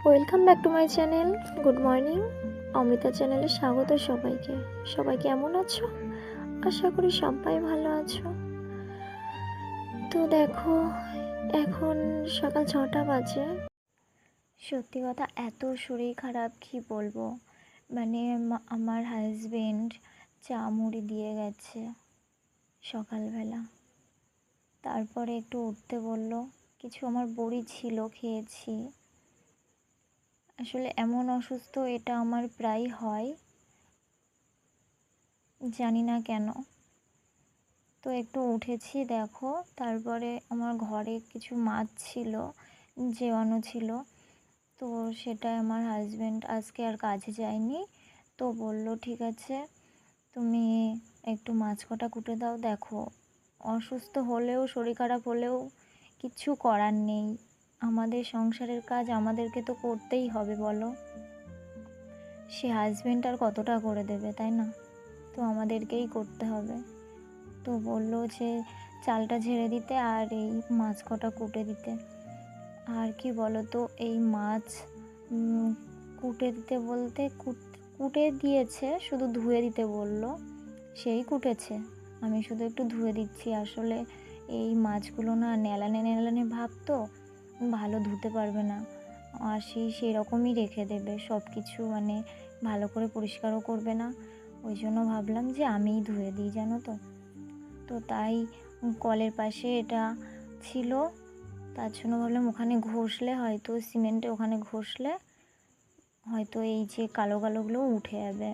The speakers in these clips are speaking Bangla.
Welcome back to my channel. Good morning. Amrita চ্যানেলে স্বাগত সবাইকে। সবাই কেমন আছো? আশা করি সবাই ভালো আছো। তো দেখো, এখন সকাল 6টা বাজে। সত্যি কথা, এত শরীর খারাপ কি বলবো। মানে আমার হাজবেন্ড চা মুড়ি দিয়ে গেছে সকালবেলা, তারপরে একটু উঠতে বললো, কিছু আমার বড়ি ছিল খেয়েছি। আসলে এমন অসুস্থ এটা আমার প্রায় হয়, জানি না কেন। তো একটু উঠেছি দেখো, তারপরে আমার ঘরে কিছু মাছ ছিল, জেওয়ানো ছিল। তো সেটা আমার হাজবেন্ড আজকে আর কাজে যায়নি, তো বললো ঠিক আছে তুমি একটু মাছ কটা কুটে দাও। দেখো, অসুস্থ হলেও শরীর খারাপ হলেও কিচ্ছু করার নেই, আমাদের সংসারের কাজ আমাদেরকে তো করতেই হবে বলো। সে হাজবেন্ড আর কতটা করে দেবে, তাই না? তো আমাদেরকেই করতে হবে। তো বললো যে চালটা ঝেড়ে দিতে আর এই মাছ কটা কুটে দিতে। আর কি বলো তো, এই মাছ কুটে দিতে বলতে কুটে দিয়েছে, শুধু ধুয়ে দিতে বললো, সেই কুটেছে, আমি শুধু একটু ধুয়ে দিচ্ছি। আসলে এই মাছগুলো না নেলানে নেলানে ভাব, তো ভালো ধুতে পারবে না, আর সেই রকমই রেখে দেবে সব কিছু, মানে ভালো করে পরিষ্কারও করবে না। ওই জন্য ভাবলাম যে আমিই ধুয়ে দিই, জানো তো। তো তাই কলের পাশে এটা ছিল, তার জন্য ভাবলাম ওখানে ঘষলে হয়তো, সিমেন্টে ওখানে ঘষলে হয়তো এই যে কালো কালোগুলো উঠে যাবে,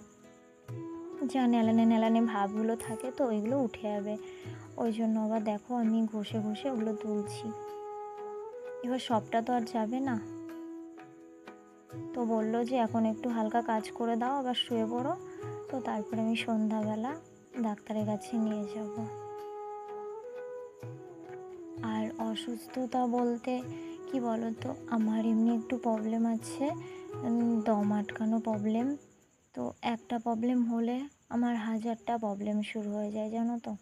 যা নেলানে নেলানে ভাবগুলো থাকে তো ওইগুলো উঠে যাবে। ওই জন্য আবার দেখো আমি ঘষে ঘষে ওগুলো তুলছি। এবার সবটা তো আর যাবে না। তো বললো যে এখন একটু হালকা কাজ করে দাও, আবার শুয়ে পড়ো। তো তারপরে আমি সন্ধ্যাবেলা ডাক্তারের কাছে নিয়ে যাব। আর অসুস্থতা বলতে কি বলো তো, আমার এমনি একটু প্রবলেম আছে, দম আটকানো প্রবলেম। তো একটা প্রবলেম হলে আমার হাজারটা প্রবলেম শুরু হয়ে যায়, জানো তো।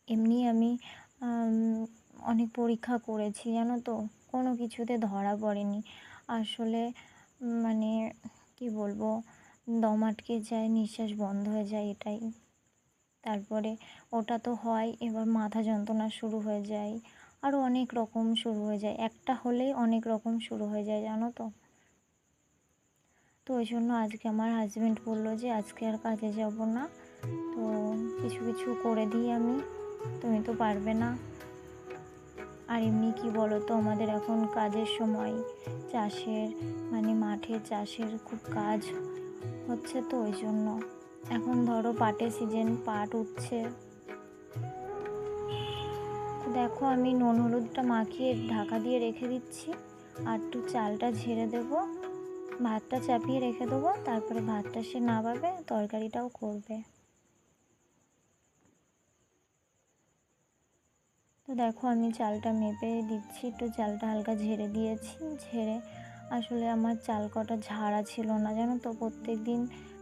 এমনি আমি অনেক পরীক্ষা করেছি, জানো তো, কোনো কিছুতে ধরা পড়েনি। আসলে মানে কি বলবো, দম আটকে যায়, নিঃশ্বাস বন্ধ হয়ে যায়, এটাই। তারপরে ওটা তো হয়, এবার মাথা যন্ত্রণা শুরু হয়ে যায়, আরও অনেক রকম শুরু হয়ে যায়, একটা হলেই অনেক রকম শুরু হয়ে যায়, জানো তো। তো ওই জন্য আজকে আমার হাজবেন্ড বললো যে আজকে আর কাজে যাব না, তো কিছু কিছু করে দিই আমি, তুমি তো পারবে না। আর এমনি কি বলো তো, আমাদের এখন কাজের সময়, চাষের মানে মাঠে চাষের খুব কাজ হচ্ছে, তো ওই জন্য এখন ধরো পাটের সিজন, পাট উঠছে। দেখো আমি নুন হলুদটা মাখিয়ে ঢাকা দিয়ে রেখে দিচ্ছি, আর একটু চালটা ঝেড়ে দেবো, ভাতটা চাপিয়ে রেখে দেবো, তারপরে ভাতটা সে নামাবে, তরকারিটাও করবে। তো দেখো আমি চালটা মেপে দিচ্ছি, একটু চালটা হালকা ঝেড়ে দিয়েছি, ঝেড়ে আসলে আমার চাল কটা ঝাড়া ছিল না, জানো তো। প্রত্যেক দিন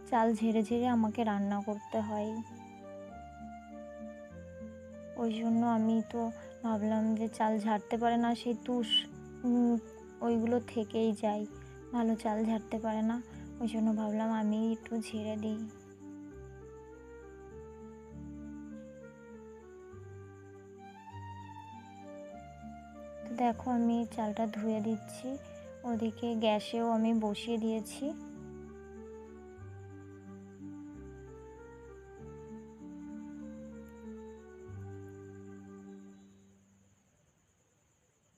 চাল ঝেড়ে ঝেড়ে আমাকে রান্না করতে হয়, ওই জন্য আমি তো ভাবলাম যে চাল ঝাড়তে পারে না, সেই তুষ ওইগুলো থেকেই যায়, ভালো চাল ঝাড়তে পারে না, ওই জন্য ভাবলাম আমি একটু ঝেড়ে দিই। তো দেখো আমি চালটা ধুয়ে দিচ্ছি, ওদিকে গ্যাসেও আমি বসিয়ে দিয়েছি।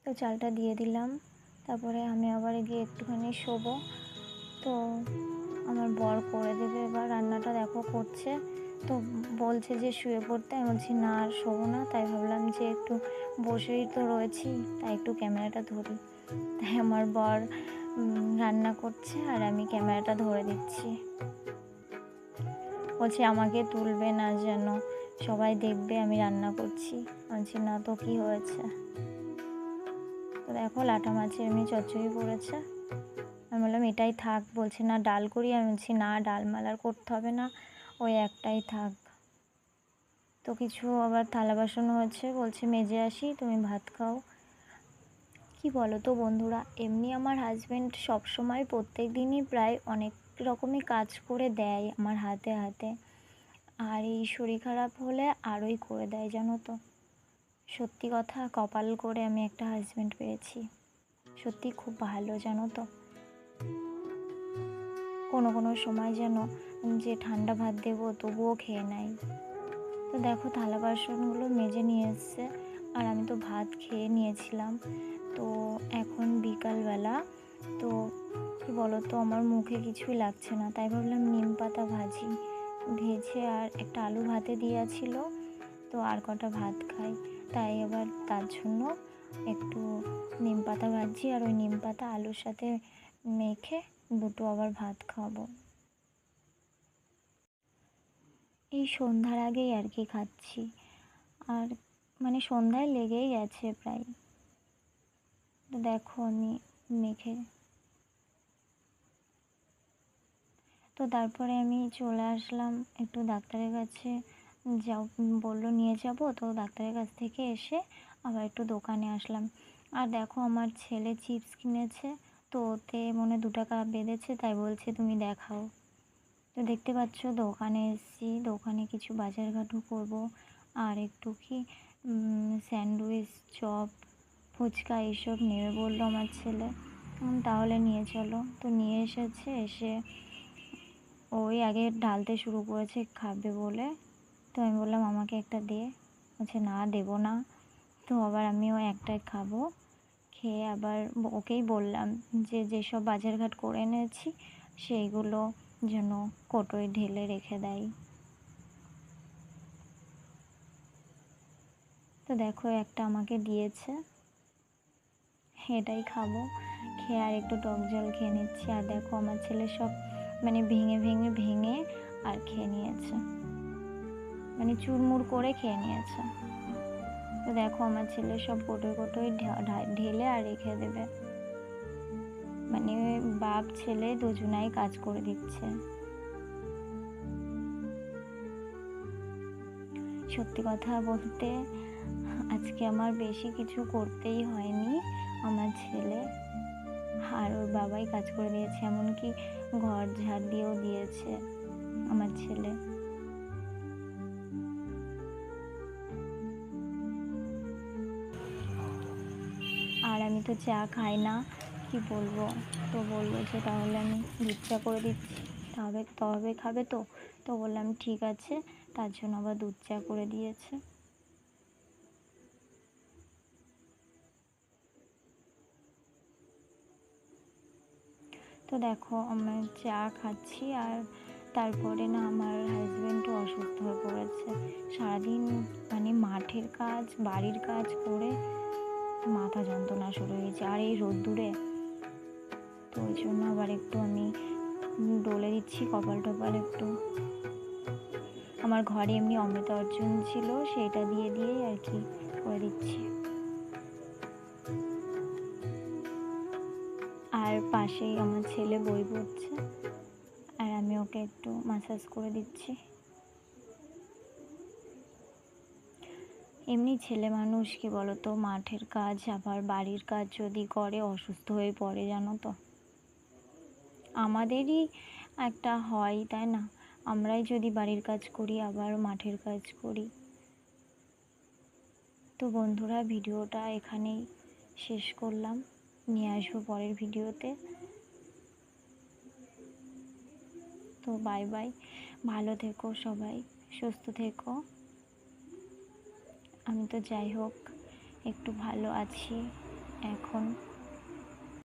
তো চালটা দিয়ে দিলাম, তারপরে আমি আবার গিয়ে একটুখানি শোবো। তো আমার বর করে দেবে এবার রান্নাটা, দেখো করছে। তো বলছে যে শুয়ে পড়তে, আমি বলছি না আর শোবো না, তাই ভাবলাম যে একটু বসেই তো রয়েছি, তাই একটু ক্যামেরাটা ধরি। তাই আমার বর রান্না করছে আর আমি ক্যামেরাটা ধরে দিচ্ছি। বলছে আমাকে তুলবে না যেন, সবাই দেখবে আমি রান্না করছি। বলছি না তো, কি হয়েছে। তো দেখো লাটা মাছের এমনি চচ্চড়ি পড়েছে, আমি বললাম এটাই থাক, বলছে না ডাল করি, আমি বলছি না ডাল মাল আর করতে হবে না, ওই একটাই থাক। তো কিছু আবার থালা বাসন হয়েছে, বলছে মেজে আসি তুমি ভাত খাও। কি বলো তো বন্ধুরা, এমনি আমার হাজব্যান্ড সবসময় প্রত্যেক দিনই প্রায় অনেক রকমই কাজ করে দেয় আমার হাতে হাতে। আর এই শরীর খারাপ হলে আরোই করে দেয়, জানো তো। সত্যি কথা, কপাল করে আমি একটা হাজব্যান্ড পেয়েছি। সত্যি খুব ভালো, জানো তো। কোনো কোনো সময় যেন যে ঠান্ডা ভাত দেবো তবুও খেয়ে নেয়। তো দেখো, থালা বাসনগুলো মেজে নিয়ে এসছে, আর আমি তো ভাত খেয়ে নিয়েছিলাম। তো এখন বিকালবেলা, তো কী বলো তো, আমার মুখে কিছুই লাগছে না, তাই ভাবলাম নিম পাতা ভাজি। ভেজে আর একটা আলু ভাতে দিয়েছিল, তো আর কটা ভাত খাই। তাই আবার তার জন্য একটু নিম পাতা ভাজি আর ওই নিম পাতা আলুর সাথে মেখে দুটো আবার ভাত খাবো। এই সন্ধ্যার আগেই আর কি খাচ্ছি। আর মানে সন্ধ্যায় লেগেই গেছে প্রায়। তো দেখো আমি মেখে, তো তারপরে আমি চলে আসলাম একটু ডাক্তারের কাছে। যাও বললো নিয়ে যাব, তো ডাক্তারের কাছ থেকে এসে আবার একটু দোকানে আসলাম। আর দেখো, আমার ছেলে চিপস কিনেছে, তো ওতে মনে 2 টাকা বেঁধেছে, তাই বলছে তুমি দেখাও। তো দেখতে পাচ্ছ দোকানে এসেছি, দোকানে কিছু বাজারঘাটও করব। আর একটু কি স্যান্ডউইচ, চপ, ফুচকা এইসব নেবে বললো আমার ছেলে। তাহলে নিয়ে চলো। তো নিয়ে এসেছে, এসে ওই আগে ঢালতে শুরু করেছে খাবে বলে। তো আমি বললাম আমাকে একটা দে। বলছে না, দেবো না। তো আবার আমিও একটাই খাবো। খেয়ে আবার ওকেই বললাম যে যেসব বাজারঘাট করে এনেছি সেইগুলো যেন কৌটোয় ঢেলে রেখে দেয়। তো দেখো, একটা আমাকে দিয়েছে, এটাই খাবো। খেয়ে আর একটু টক জল খেয়ে নিচ্ছি। আর দেখো, আমার ছেলে সব মানে ভেঙে ভেঙে ভেঙে আর খেয়ে নিয়েছে, মানে চুরমুর করে খেয়ে নিয়েছে। তো দেখো, আমার ছেলে সব কৌটোয় কৌটোয় ঢেলে আর রেখে দেবে। মানে বাপ ছেলে দুজনাই কাজ করে দিচ্ছে। সত্যি কথা বলতে আজকে আমার বেশি কিছু করতেই হয়নি। আমার ছেলে আর ওর বাবাই কাজ করে দিয়েছে, এমনকি ঘর ঝাড় দিয়েও দিয়েছে আমার ছেলে। আর আমি তো চা খাই না, কি বলবো। তো বললো যে তাহলে আমি দুধ চা করে দিচ্ছি, তবে খাবে তো। তো বললাম ঠিক আছে, তার জন্য আবার দুধ চা করে দিয়েছে। তো দেখো, আমি চা খাচ্ছি। আর তারপরে না, আমার হাজব্যান্ডও অসুস্থ হয়ে পড়েছে। সারাদিন মানে মাঠের কাজ, বাড়ির কাজ করে মাথা যন্ত্রণা শুরু হয়েছে, আর এই রোদ্দুরে। তো ওই জন্য আবার একটু আমি ডলে দিচ্ছি কপাল টপাল একটু। আমার ঘরে এমনি অমৃতা অর্জুন ছিল, সেইটা দিয়েই আর কি করে দিচ্ছি। আর পাশেই আমার ছেলে বই পড়ছে, আর আমি ওকে একটু ম্যাসাজ করে দিচ্ছি। এমনি ছেলে মানুষ, কি বলতো, মাঠের কাজ আবার বাড়ির কাজ যদি করে অসুস্থ হয়ে পড়ে, জানো তো। আমাদেরই একটা হয়, তাই না? আমরাই যদি বাড়ির কাজ করি আবার মাঠের কাজ করি। তো বন্ধুরা, ভিডিওটা এখানেই শেষ করলাম, নিয়ে আসবো পরের ভিডিওতে। তো বাই বাই, ভালো থেকো সবাই, সুস্থ থেকো। আমি তো যাই হোক একটু ভালো আছি এখন।